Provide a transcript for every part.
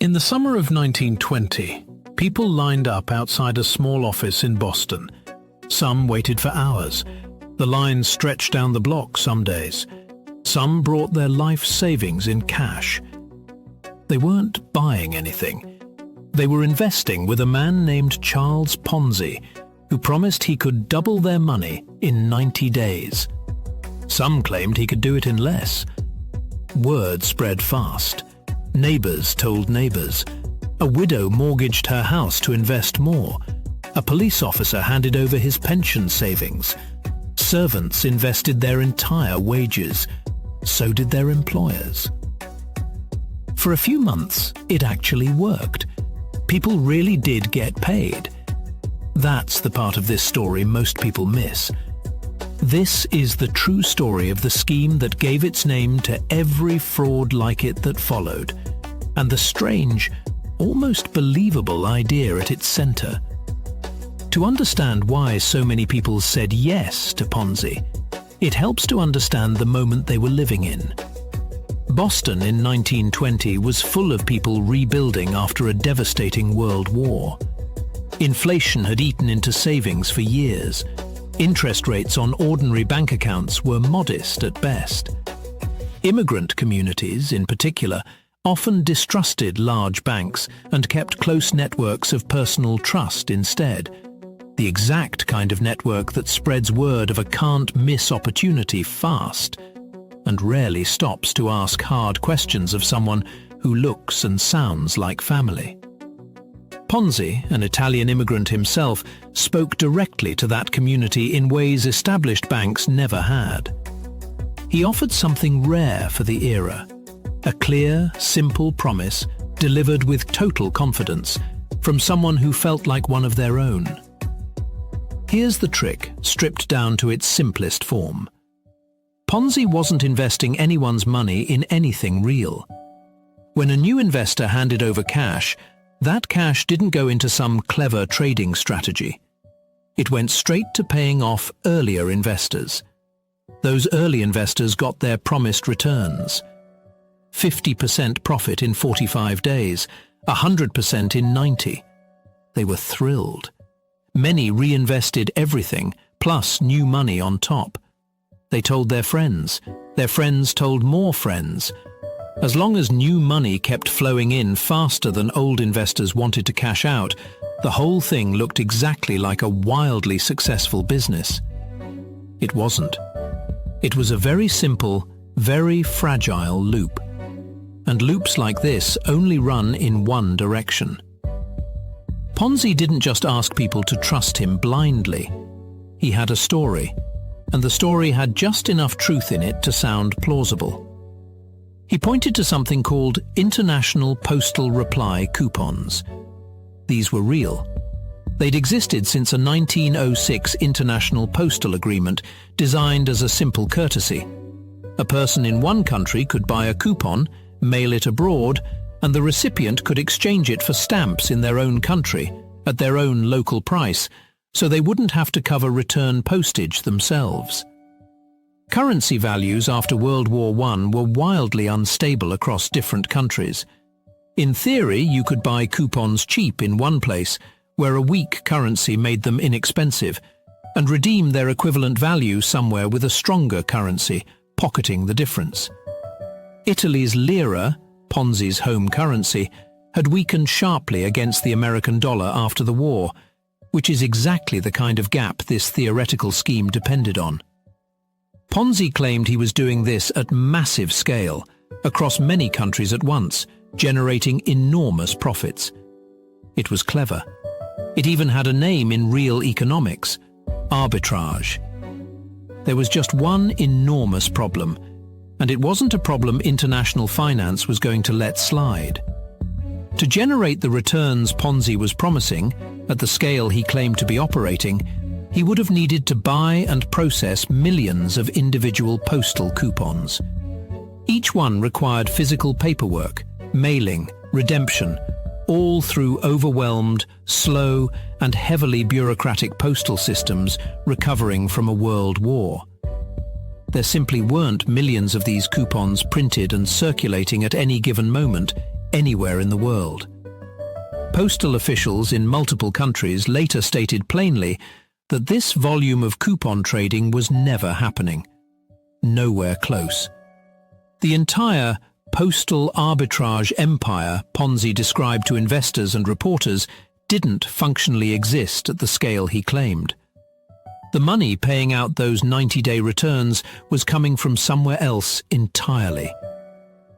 In the summer of 1920, people lined up outside a small office in Boston. Some waited for hours. The line stretched down the block some days. Some brought their life savings in cash. They weren't buying anything. They were investing with a man named Charles Ponzi, who promised he could double their money in 90 days. Some claimed he could do it in less. Word spread fast. Neighbors told neighbors. A widow mortgaged her house to invest more. A police officer handed over his pension savings. Servants invested their entire wages. So did their employers. For a few months, it actually worked. People really did get paid. That's the part of this story most people miss. This is the true story of the scheme that gave its name to every fraud like it that followed, and the strange, almost believable idea at its center. To understand why so many people said yes to Ponzi, it helps to understand the moment they were living in. Boston in 1920 was full of people rebuilding after a devastating world war. Inflation had eaten into savings for years. Interest rates on ordinary bank accounts were modest at best. Immigrant communities, in particular, often distrusted large banks and kept close networks of personal trust instead. The exact kind of network that spreads word of a can't-miss opportunity fast and rarely stops to ask hard questions of someone who looks and sounds like family. Ponzi, an Italian immigrant himself, spoke directly to that community in ways established banks never had. He offered something rare for the era, a clear, simple promise delivered with total confidence from someone who felt like one of their own. Here's the trick, stripped down to its simplest form. Ponzi wasn't investing anyone's money in anything real. When a new investor handed over cash, that cash didn't go into some clever trading strategy. It went straight to paying off earlier investors. Those early investors got their promised returns. 50% profit in 45 days, 100% in 90. They were thrilled. Many reinvested everything, plus new money on top. They told their friends told more friends. As long as new money kept flowing in faster than old investors wanted to cash out, the whole thing looked exactly like a wildly successful business. It wasn't. It was a very simple, very fragile loop. And loops like this only run in one direction. Ponzi didn't just ask people to trust him blindly. He had a story, and the story had just enough truth in it to sound plausible. He pointed to something called international postal reply coupons. These were real. They'd existed since a 1906 international postal agreement designed as a simple courtesy. A person in one country could buy a coupon, mail it abroad, and the recipient could exchange it for stamps in their own country at their own local price, so they wouldn't have to cover return postage themselves. Currency values after World War I were wildly unstable across different countries. In theory, you could buy coupons cheap in one place, where a weak currency made them inexpensive, and redeem their equivalent value somewhere with a stronger currency, pocketing the difference. Italy's lira, Ponzi's home currency, had weakened sharply against the American dollar after the war, which is exactly the kind of gap this theoretical scheme depended on. Ponzi claimed he was doing this at massive scale, across many countries at once, generating enormous profits. It was clever. It even had a name in real economics: arbitrage. There was just one enormous problem, and it wasn't a problem international finance was going to let slide. To generate the returns Ponzi was promising, at the scale he claimed to be operating, he would have needed to buy and process millions of individual postal coupons. Each one required physical paperwork, mailing, redemption, all through overwhelmed, slow, and heavily bureaucratic postal systems recovering from a world war. There simply weren't millions of these coupons printed and circulating at any given moment, anywhere in the world. Postal officials in multiple countries later stated plainly that this volume of coupon trading was never happening. Nowhere close. The entire postal arbitrage empire Ponzi described to investors and reporters didn't functionally exist at the scale he claimed. The money paying out those 90-day returns was coming from somewhere else entirely.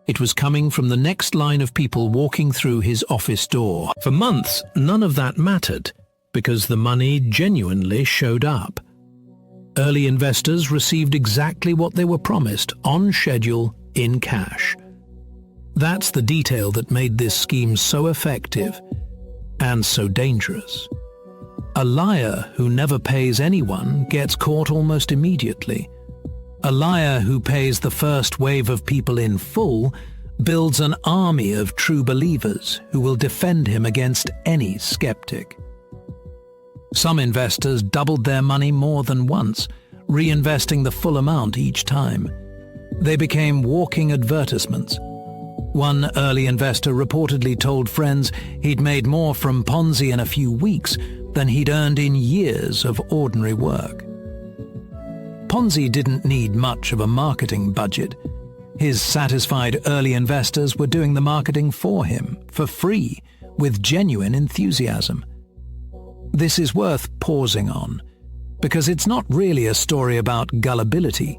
It was coming from the next line of people walking through his office door. For months, none of that mattered, because the money genuinely showed up. Early investors received exactly what they were promised, on schedule, in cash. That's the detail that made this scheme so effective and so dangerous. A liar who never pays anyone gets caught almost immediately. A liar who pays the first wave of people in full builds an army of true believers who will defend him against any skeptic. Some investors doubled their money more than once, reinvesting the full amount each time. They became walking advertisements. One early investor reportedly told friends he'd made more from Ponzi in a few weeks than he'd earned in years of ordinary work. Ponzi didn't need much of a marketing budget. His satisfied early investors were doing the marketing for him, for free, with genuine enthusiasm. This is worth pausing on, because it's not really a story about gullibility.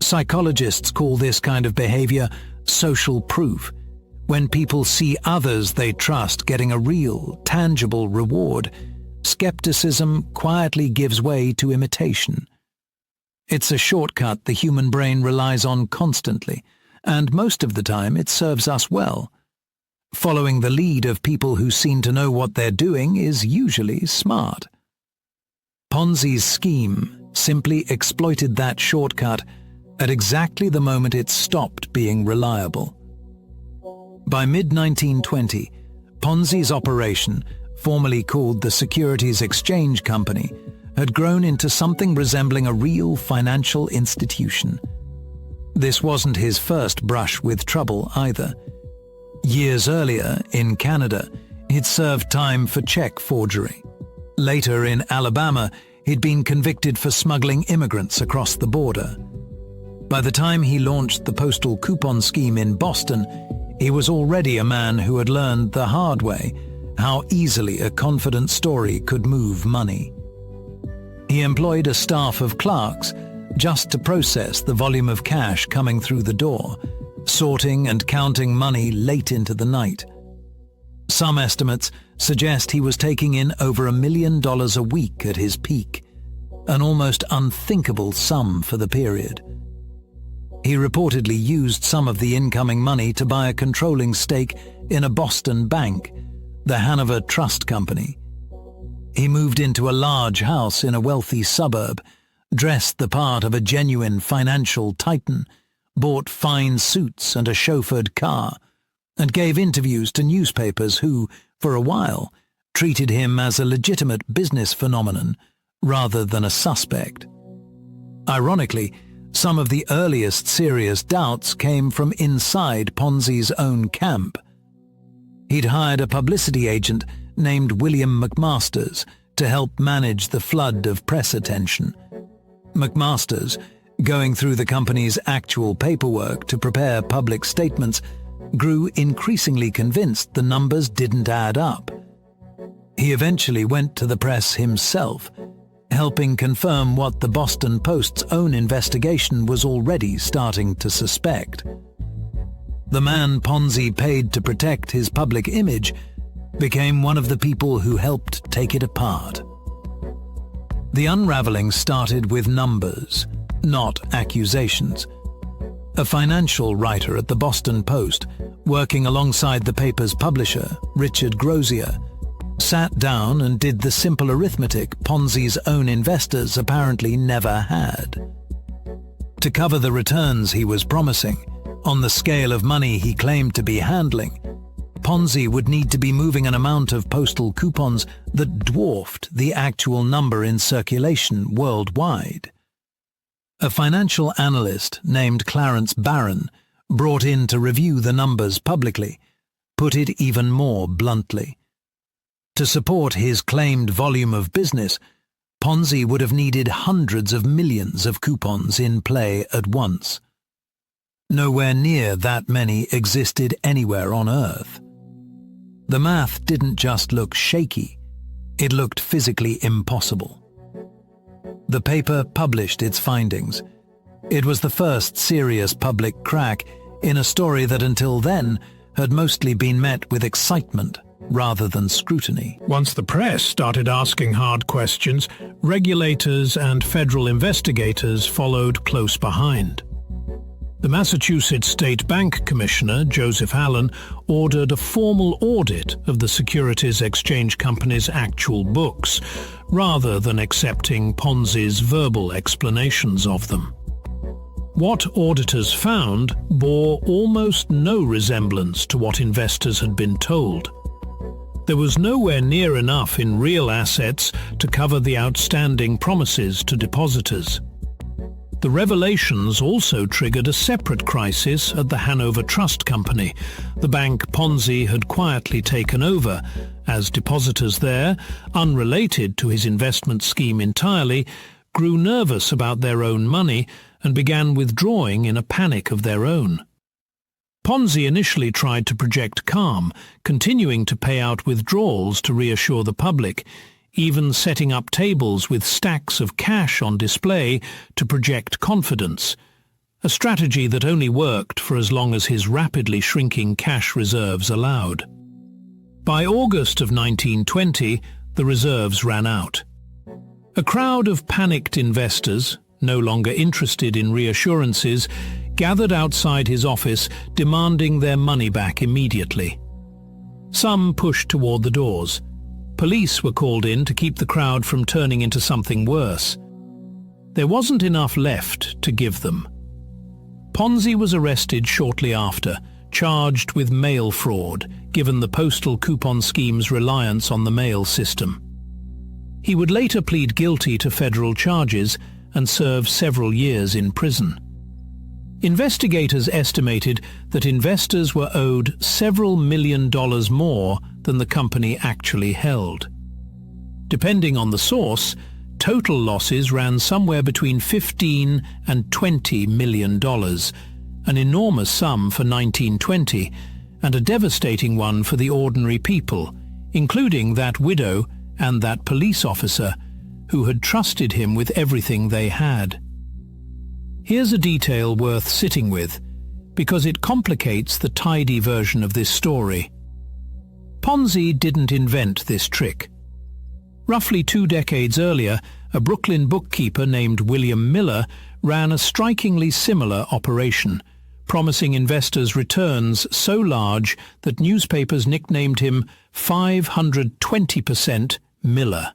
Psychologists call this kind of behavior social proof. When people see others they trust getting a real, tangible reward, skepticism quietly gives way to imitation. It's a shortcut the human brain relies on constantly, and most of the time it serves us well. Following the lead of people who seem to know what they're doing is usually smart. Ponzi's scheme simply exploited that shortcut at exactly the moment it stopped being reliable. By mid-1920, Ponzi's operation, formerly called the Securities Exchange Company, had grown into something resembling a real financial institution. This wasn't his first brush with trouble either. Years earlier, in Canada, he'd served time for check forgery. Later, in Alabama, he'd been convicted for smuggling immigrants across the border. By the time he launched the postal coupon scheme in Boston, he was already a man who had learned the hard way how easily a confident story could move money. He employed a staff of clerks just to process the volume of cash coming through the door, sorting and counting money late into the night. Some estimates suggest he was taking in over $1 million a week at his peak, an almost unthinkable sum for the period. He reportedly used some of the incoming money to buy a controlling stake in a Boston bank, the Hanover Trust Company. He moved into a large house in a wealthy suburb, dressed the part of a genuine financial titan, bought fine suits and a chauffeured car, and gave interviews to newspapers who, for a while, treated him as a legitimate business phenomenon rather than a suspect. Ironically, some of the earliest serious doubts came from inside Ponzi's own camp. He'd hired a publicity agent named William McMasters to help manage the flood of press attention. McMasters, going through the company's actual paperwork to prepare public statements, grew increasingly convinced the numbers didn't add up. He eventually went to the press himself, helping confirm what the Boston Post's own investigation was already starting to suspect. The man Ponzi paid to protect his public image became one of the people who helped take it apart. The unraveling started with numbers, not accusations. A financial writer at the Boston Post, working alongside the paper's publisher, Richard Grozier, sat down and did the simple arithmetic Ponzi's own investors apparently never had. To cover the returns he was promising, on the scale of money he claimed to be handling, Ponzi would need to be moving an amount of postal coupons that dwarfed the actual number in circulation worldwide. A financial analyst named Clarence Barron, brought in to review the numbers publicly, put it even more bluntly. To support his claimed volume of business, Ponzi would have needed hundreds of millions of coupons in play at once. Nowhere near that many existed anywhere on Earth. The math didn't just look shaky, it looked physically impossible. The paper published its findings. It was the first serious public crack in a story that until then had mostly been met with excitement rather than scrutiny. Once the press started asking hard questions, regulators and federal investigators followed close behind. The Massachusetts State Bank Commissioner, Joseph Allen, ordered a formal audit of the Securities Exchange Company's actual books, rather than accepting Ponzi's verbal explanations of them. What auditors found bore almost no resemblance to what investors had been told. There was nowhere near enough in real assets to cover the outstanding promises to depositors. The revelations also triggered a separate crisis at the Hanover Trust Company, the bank Ponzi had quietly taken over, as depositors there, unrelated to his investment scheme entirely, grew nervous about their own money and began withdrawing in a panic of their own. Ponzi initially tried to project calm, continuing to pay out withdrawals to reassure the public, even setting up tables with stacks of cash on display to project confidence, a strategy that only worked for as long as his rapidly shrinking cash reserves allowed. By August of 1920, the reserves ran out. A crowd of panicked investors, no longer interested in reassurances, gathered outside his office demanding their money back immediately. Some pushed toward the doors. Police were called in to keep the crowd from turning into something worse. There wasn't enough left to give them. Ponzi was arrested shortly after, charged with mail fraud, given the postal coupon scheme's reliance on the mail system. He would later plead guilty to federal charges and serve several years in prison. Investigators estimated that investors were owed several $1 million more than the company actually held. Depending on the source, total losses ran somewhere between $15 and $20 million, an enormous sum for 1920 and a devastating one for the ordinary people, including that widow and that police officer who had trusted him with everything they had. Here's a detail worth sitting with, because it complicates the tidy version of this story. Ponzi didn't invent this trick. Roughly 2 decades earlier, a Brooklyn bookkeeper named William Miller ran a strikingly similar operation, promising investors returns so large that newspapers nicknamed him 520% Miller.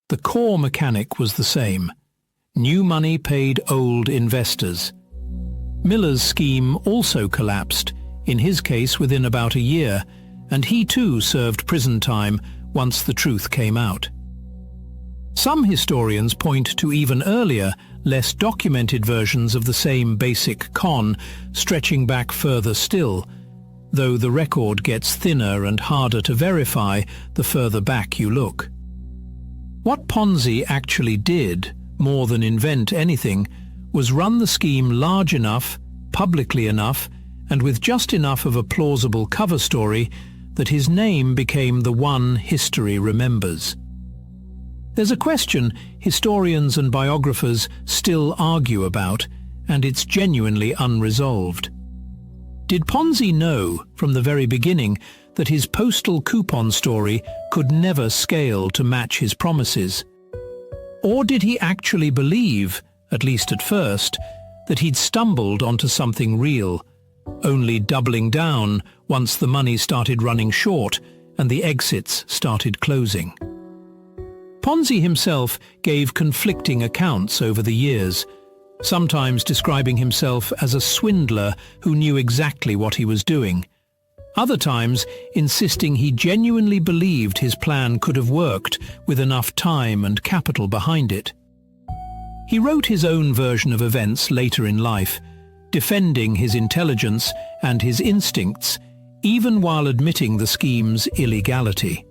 The core mechanic was the same. New money paid old investors. Miller's scheme also collapsed, in his case within about a year, and he too served prison time once the truth came out. Some historians point to even earlier, less documented versions of the same basic con, stretching back further still, though the record gets thinner and harder to verify the further back you look. What Ponzi actually did, more than invent anything, was run the scheme large enough, publicly enough, and with just enough of a plausible cover story that his name became the one history remembers. There's a question historians and biographers still argue about, and it's genuinely unresolved. Did Ponzi know, from the very beginning, that his postal coupon story could never scale to match his promises? Or did he actually believe, at least at first, that he'd stumbled onto something real, only doubling down once the money started running short and the exits started closing? Ponzi himself gave conflicting accounts over the years, sometimes describing himself as a swindler who knew exactly what he was doing, other times insisting he genuinely believed his plan could have worked with enough time and capital behind it. He wrote his own version of events later in life, defending his intelligence and his instincts, even while admitting the scheme's illegality.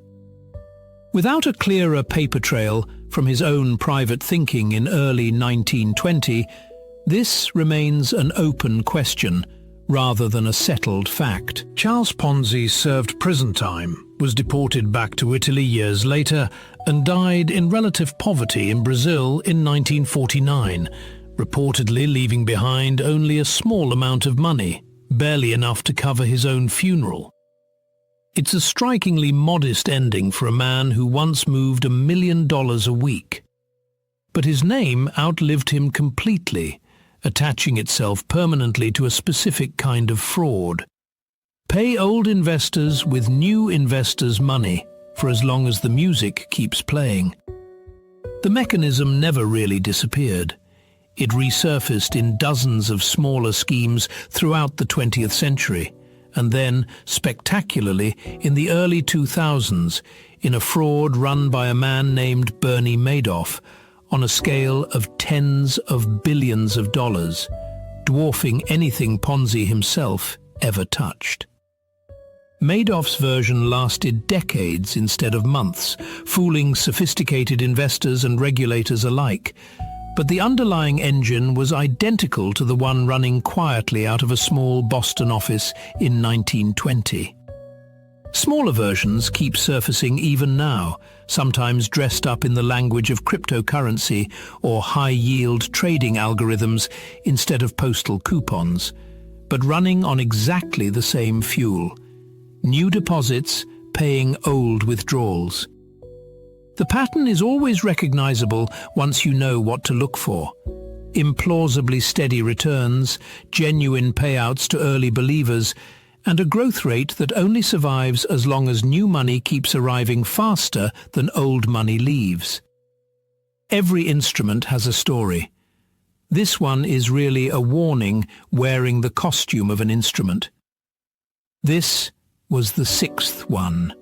Without a clearer paper trail from his own private thinking in early 1920, this remains an open question rather than a settled fact. Charles Ponzi served prison time, was deported back to Italy years later, and died in relative poverty in Brazil in 1949, reportedly leaving behind only a small amount of money, barely enough to cover his own funeral. It's a strikingly modest ending for a man who once moved $1 million a week. But his name outlived him completely, attaching itself permanently to a specific kind of fraud. Pay old investors with new investors' money for as long as the music keeps playing. The mechanism never really disappeared. It resurfaced in dozens of smaller schemes throughout the 20th century, and then, spectacularly, in the early 2000s, in a fraud run by a man named Bernie Madoff, on a scale of tens of billions of dollars, dwarfing anything Ponzi himself ever touched. Madoff's version lasted decades instead of months, fooling sophisticated investors and regulators alike, but the underlying engine was identical to the one running quietly out of a small Boston office in 1920. Smaller versions keep surfacing even now, sometimes dressed up in the language of cryptocurrency or high-yield trading algorithms instead of postal coupons, but running on exactly the same fuel: new deposits paying old withdrawals. The pattern is always recognizable once you know what to look for: implausibly steady returns, genuine payouts to early believers, and a growth rate that only survives as long as new money keeps arriving faster than old money leaves. Every instrument has a story. This one is really a warning wearing the costume of an instrument. This was the sixth one.